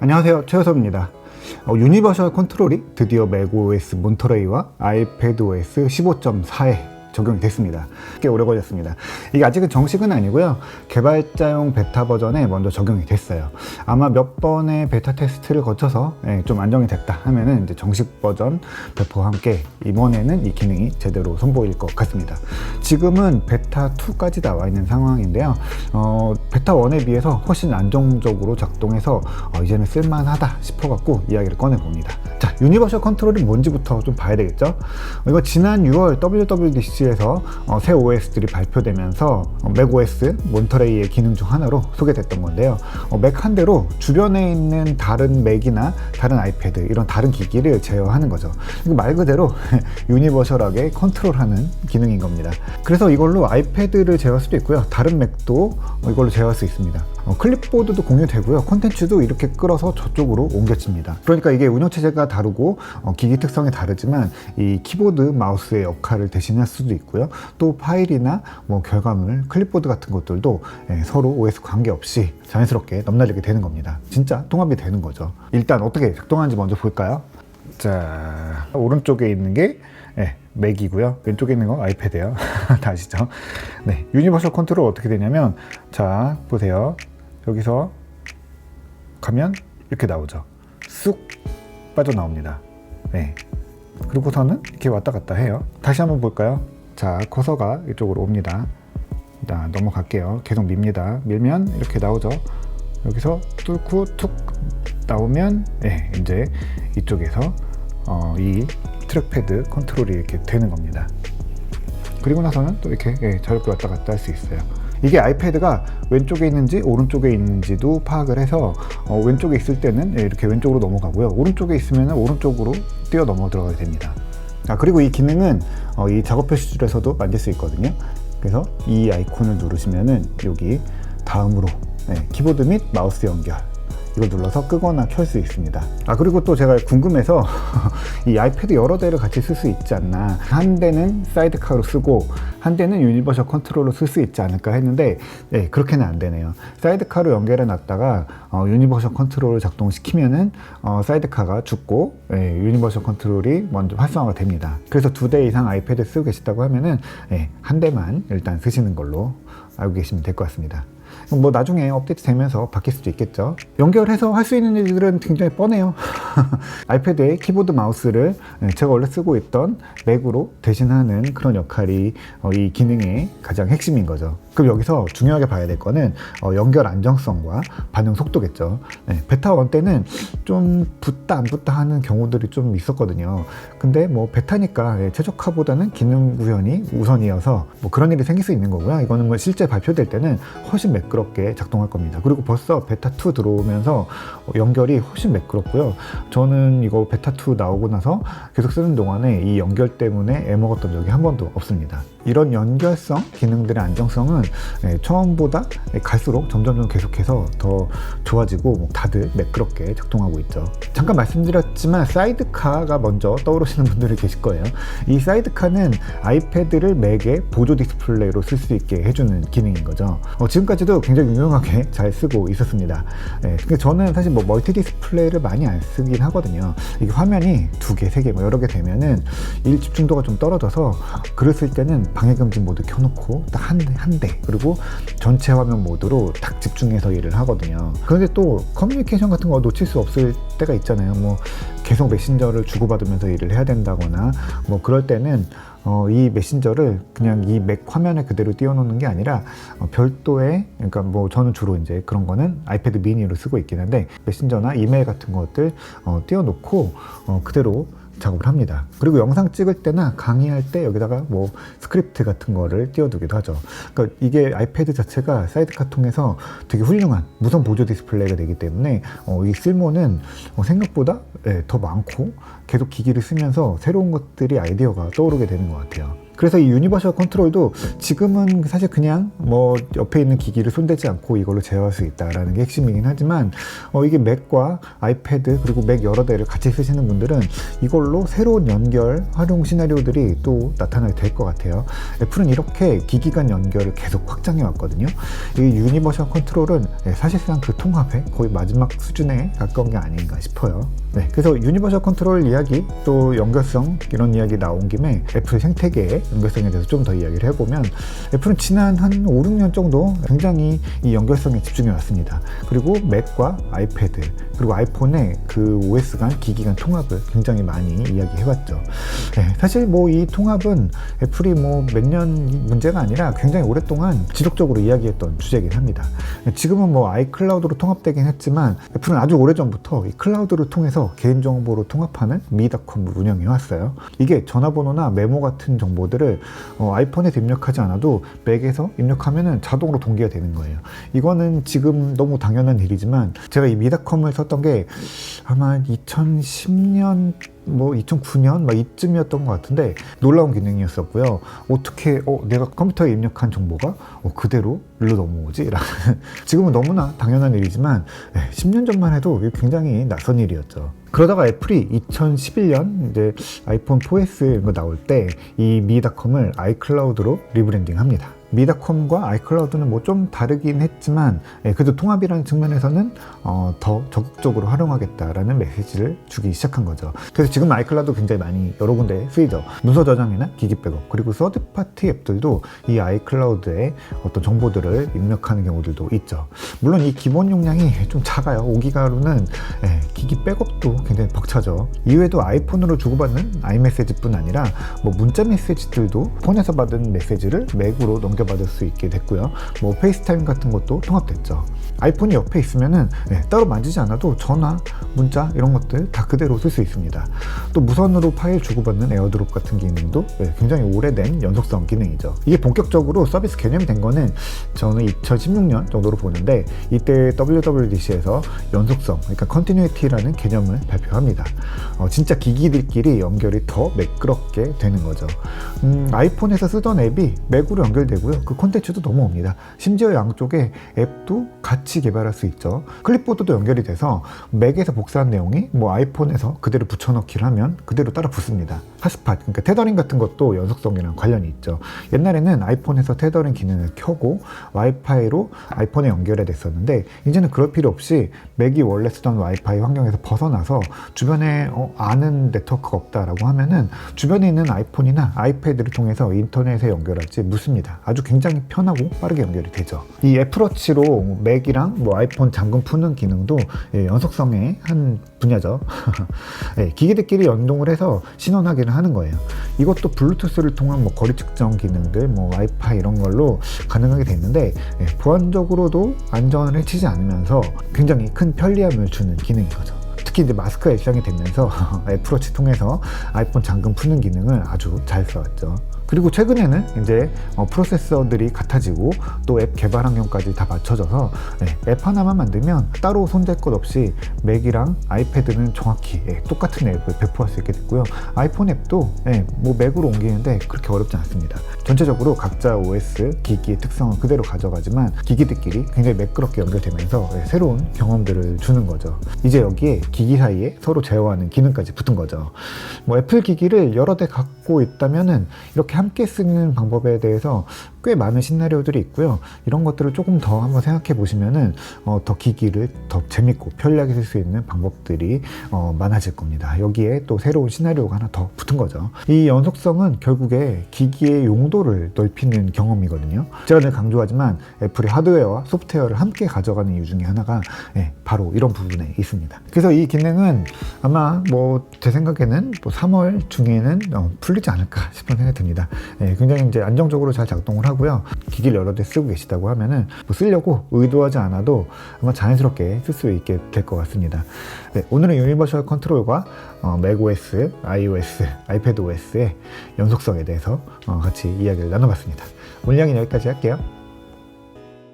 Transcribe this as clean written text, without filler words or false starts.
안녕하세요, 최효섭입니다. 유니버셜 컨트롤이 드디어 맥OS 몬터레이와 iPadOS 15.4에 적용이 됐습니다. 꽤 오래 걸렸습니다. 이게 아직은 정식은 아니고요. 개발자용 베타 버전에 먼저 적용이 됐어요. 아마 몇 번의 베타 테스트를 거쳐서 좀 안정이 됐다 하면은 이제 정식 버전 배포와 함께 이번에는 이 기능이 제대로 선보일 것 같습니다. 지금은 베타 2까지 나와 있는 상황인데요. 베타 1에 비해서 훨씬 안정적으로 작동해서 이제는 쓸만하다 싶어갖고 이야기를 꺼내봅니다. 자, 유니버셜 컨트롤이 뭔지부터 좀 봐야 되겠죠? 이거 지난 6월 WWDC에서 새 OS들이 발표되면서 맥OS 몬터레이의 기능 중 하나로 소개됐던 건데요. 맥 한 대로 주변에 있는 다른 맥이나 다른 아이패드 이런 다른 기기를 제어하는 거죠. 이거 말 그대로 유니버셜하게 컨트롤하는 기능인 겁니다. 그래서 이걸로 아이패드를 제어할 수도 있고요. 다른 맥도 이걸로 제어할 수 있습니다. 클립보드도 공유되고요. 콘텐츠도 이렇게 끌어서 저쪽으로 옮겨집니다. 그러니까 이게 운영체제가 다르고 기기 특성이 다르지만 이 키보드 마우스의 역할을 대신할 수도 있고요. 또 파일이나 뭐 결과물, 클립보드 같은 것들도 서로 OS 관계없이 자연스럽게 넘나들게 되는 겁니다. 진짜 통합이 되는 거죠. 일단 어떻게 작동하는지 먼저 볼까요? 자, 오른쪽에 있는 게 맥이고요. 왼쪽에 있는 건 아이패드예요. 다 아시죠? 네, 유니버셜 컨트롤 어떻게 되냐면, 자 보세요. 여기서 가면 이렇게 나오죠. 쑥 빠져나옵니다. 네. 그리고서는 이렇게 왔다 갔다 해요. 다시 한번 볼까요? 자, 커서가 이쪽으로 옵니다. 자, 넘어갈게요. 계속 밉니다. 밀면 이렇게 나오죠. 여기서 뚫고 툭 나오면 이제 이쪽에서 이 트랙패드 컨트롤이 이렇게 되는 겁니다. 그리고 나서는 또 이렇게 자유롭게 왔다 갔다 할 수 있어요. 이게 아이패드가 왼쪽에 있는지 오른쪽에 있는지도 파악을 해서 왼쪽에 있을 때는 이렇게 왼쪽으로 넘어가고요. 오른쪽에 있으면 오른쪽으로 뛰어 넘어 들어가게 됩니다. 그리고 이 기능은 이 작업 표시줄에서도 만질 수 있거든요. 그래서 이 아이콘을 누르시면은 여기 다음으로 키보드 및 마우스 연결 이걸 눌러서 끄거나 켤 수 있습니다. 그리고 또 제가 궁금해서 이 아이패드 여러 대를 같이 쓸 수 있지 않나, 한 대는 사이드카로 쓰고 한 대는 유니버셜 컨트롤로 쓸 수 있지 않을까 했는데 그렇게는 안 되네요. 사이드카로 연결해 놨다가 유니버셜 컨트롤을 작동시키면은 사이드카가 죽고 유니버셜 컨트롤이 먼저 활성화가 됩니다. 그래서 2대 이상 아이패드 쓰고 계시다고 하면은 한 대만 일단 쓰시는 걸로 알고 계시면 될 것 같습니다. 뭐 나중에 업데이트 되면서 바뀔 수도 있겠죠. 연결해서 할 수 있는 일들은 굉장히 뻔해요. 아이패드의 키보드 마우스를 제가 원래 쓰고 있던 맥으로 대신하는 그런 역할이 이 기능의 가장 핵심인 거죠. 그럼 여기서 중요하게 봐야 될 거는 연결 안정성과 반응 속도겠죠. 베타 1 때는 좀 붙다 안 붙다 하는 경우들이 좀 있었거든요. 근데 뭐 베타니까 최적화보다는 기능 구현이 우선이어서 뭐 그런 일이 생길 수 있는 거고요. 이거는 뭐 실제 발표될 때는 훨씬 매끄럽게 작동할 겁니다. 그리고 벌써 베타 2 들어오면서 연결이 훨씬 매끄럽고요. 저는 이거 베타 2 나오고 나서 계속 쓰는 동안에 이 연결 때문에 애먹었던 적이 한 번도 없습니다. 이런 연결성, 기능들의 안정성은 처음보다 갈수록 점점 계속해서 더 좋아지고 다들 매끄럽게 작동하고 있죠. 잠깐 말씀드렸지만 사이드카가 먼저 떠오르시는 분들이 계실 거예요. 이 사이드카는 아이패드를 맥의 보조 디스플레이로 쓸 수 있게 해주는 기능인 거죠. 지금까지도 굉장히 유용하게 잘 쓰고 있었습니다. 근데 저는 사실 뭐 멀티 디스플레이를 많이 안 쓰긴 하거든요. 이게 화면이 2개, 3개 뭐 여러 개 되면은 일 집중도가 좀 떨어져서 글을 쓸 때는 방해금지 모드 켜놓고 딱 한 대, 그리고 전체 화면 모드로 딱 집중해서 일을 하거든요. 그런데 또 커뮤니케이션 같은 거 놓칠 수 없을 때가 있잖아요. 뭐 계속 메신저를 주고받으면서 일을 해야 된다거나 뭐 그럴 때는 이 메신저를 그냥 이 맥 화면에 그대로 띄워놓는 게 아니라 별도의, 그러니까 뭐 저는 주로 이제 그런 거는 아이패드 미니로 쓰고 있긴 한데 메신저나 이메일 같은 것들 띄워놓고 그대로 작업을 합니다. 그리고 영상 찍을 때나 강의할 때 여기다가 뭐 스크립트 같은 거를 띄워두기도 하죠. 그러니까 이게 아이패드 자체가 사이드카 통해서 되게 훌륭한 무선 보조 디스플레이가 되기 때문에 이 쓸모는 생각보다 더 많고 계속 기기를 쓰면서 새로운 것들이 아이디어가 떠오르게 되는 것 같아요. 그래서 이 유니버셜 컨트롤도 지금은 사실 그냥 뭐 옆에 있는 기기를 손대지 않고 이걸로 제어할 수 있다라는 게 핵심이긴 하지만 이게 맥과 아이패드 그리고 맥 여러 대를 같이 쓰시는 분들은 이걸로 새로운 연결 활용 시나리오들이 또 나타나게 될 것 같아요. 애플은 이렇게 기기 간 연결을 계속 확장해 왔거든요. 이 유니버셜 컨트롤은 사실상 그 통합의 거의 마지막 수준에 가까운 게 아닌가 싶어요. 네, 그래서 유니버셜 컨트롤 이야기 또 연결성 이런 이야기 나온 김에 애플 생태계의 연결성에 대해서 좀 더 이야기를 해보면 애플은 지난 한 5, 6년 정도 굉장히 이 연결성에 집중해 왔습니다. 그리고 맥과 아이패드 그리고 아이폰의 그 OS 간 기기 간 통합을 굉장히 많이 이야기해왔죠. 네, 사실 뭐 이 통합은 애플이 뭐 몇 년 문제가 아니라 굉장히 오랫동안 지속적으로 이야기했던 주제이긴 합니다. 지금은 뭐 아이클라우드로 통합되긴 했지만 애플은 아주 오래전부터 이 클라우드를 통해서 개인정보로 통합하는 미닷컴을 운영해왔어요. 이게 전화번호나 메모 같은 정보들을 아이폰에서 입력하지 않아도 맥에서 입력하면 자동으로 동기가 되는 거예요. 이거는 지금 너무 당연한 일이지만 제가 이 미닷컴을 썼던 게 아마 2010년 뭐 2009년 막 이쯤이었던 것 같은데 놀라운 기능이었었고요. 어떻게 내가 컴퓨터에 입력한 정보가 그대로 일로 넘어오지? 라는 지금은 너무나 당연한 일이지만 10년 전만 해도 굉장히 낯선 일이었죠. 그러다가 애플이 2011년 이제 아이폰 4S 이런 거 나올 때 이 미닷컴을 아이클라우드로 리브랜딩합니다. 미닷컴과 아이클라우드는 뭐 좀 다르긴 했지만 그래도 통합이라는 측면에서는 더 적극적으로 활용하겠다라는 메시지를 주기 시작한 거죠. 그래서 지금 아이클라우드 굉장히 많이 여러 군데 쓰이죠. 문서 저장이나 기기 백업 그리고 서드파티 앱들도 이 아이클라우드에 어떤 정보들을 입력하는 경우들도 있죠. 물론 이 기본 용량이 좀 작아요. 5기가로는 기기 백업도 굉장히 벅차죠. 이외에도 아이폰으로 주고받는 아이메시지뿐 아니라 뭐 문자 메시지들도 폰에서 받은 메시지를 맥으로 넘겨받을 수 있게 됐고요. 뭐 페이스타임 같은 것도 통합됐죠. 아이폰이 옆에 있으면은 따로 만지지 않아도 전화, 문자 이런 것들 다 그대로 쓸 수 있습니다. 또 무선으로 파일 주고받는 에어드롭 같은 기능도 굉장히 오래된 연속성 기능이죠. 이게 본격적으로 서비스 개념이 된 거는 저는 2016년 정도로 보는데 이때 WWDC에서 연속성, 그러니까 컨티뉴이티라는 개념을 발표합니다. 진짜 기기들끼리 연결이 더 매끄럽게 되는 거죠. 아이폰에서 쓰던 앱이 맥으로 연결되고요. 그 콘텐츠도 넘어옵니다. 심지어 양쪽에 앱도 같이 개발할 수 있죠. 클립보드도 연결이 돼서 맥에서 복사한 내용이 뭐 아이폰에서 그대로 붙여넣기를 하면 그대로 따라 붙습니다. 핫스팟, 그러니까 테더링 같은 것도 연속성이랑 관련이 있죠. 옛날에는 아이폰에서 테더링 기능을 켜고 와이파이로 아이폰에 연결해 됐었는데 이제는 그럴 필요 없이 맥이 원래 쓰던 와이파이 환경에서 벗어나서 주변에 아는 네트워크가 없다라고 하면은 주변에 있는 아이폰이나 아이패드를 통해서 인터넷에 연결할지 묻습니다. 아주 굉장히 편하고 빠르게 연결이 되죠. 이 애플워치로 맥이랑 뭐 아이폰 잠금 푸는 기능도 연속성의 한 분야죠. 기기들끼리 연동을 해서 신원 확인을 하는 거예요. 이것도 블루투스를 통한 뭐 거리 측정 기능들, 뭐 와이파이 이런 걸로 가능하게 됐는데 보안적으로도 안전을 해치지 않으면서 굉장히 큰 편리함을 주는 기능인 거죠. 특히 이제 마스크가 일상이 되면서 애플워치 통해서 아이폰 잠금 푸는 기능을 아주 잘 써왔죠. 그리고 최근에는 이제 프로세서들이 같아지고 또 앱 개발 환경까지 다 맞춰져서 앱 하나만 만들면 따로 손댈 것 없이 맥이랑 아이패드는 정확히 똑같은 앱을 배포할 수 있게 됐고요. 아이폰 앱도 뭐 맥으로 옮기는데 그렇게 어렵지 않습니다. 전체적으로 각자 OS, 기기의 특성을 그대로 가져가지만 기기들끼리 굉장히 매끄럽게 연결되면서 새로운 경험들을 주는 거죠. 이제 여기에 기기 사이에 서로 제어하는 기능까지 붙은 거죠. 뭐 애플 기기를 여러 대 갖고 있다면은 이렇게 함께 쓰는 방법에 대해서 꽤 많은 시나리오들이 있고요. 이런 것들을 조금 더 한번 생각해 보시면은 더 기기를 더 재밌고 편리하게 쓸 수 있는 방법들이 많아질 겁니다. 여기에 또 새로운 시나리오가 하나 더 붙은 거죠. 이 연속성은 결국에 기기의 용도를 넓히는 경험이거든요. 제가 늘 강조하지만 애플의 하드웨어와 소프트웨어를 함께 가져가는 이유 중에 하나가 바로 이런 부분에 있습니다. 그래서 이 기능은 아마 뭐 제 생각에는 뭐 3월 중에는 풀리지 않을까 싶은 생각이 듭니다. 굉장히 이제 안정적으로 잘 작동을 하고요. 기기를 여러 대 쓰고 계시다고 하면은 뭐 쓰려고 의도하지 않아도 아마 자연스럽게 쓸 수 있게 될 것 같습니다. 오늘은 유니버셜 컨트롤과 맥OS, iOS, 아이패드OS의 연속성에 대해서 같이 이야기를 나눠봤습니다. 오늘 이야기는 여기까지 할게요.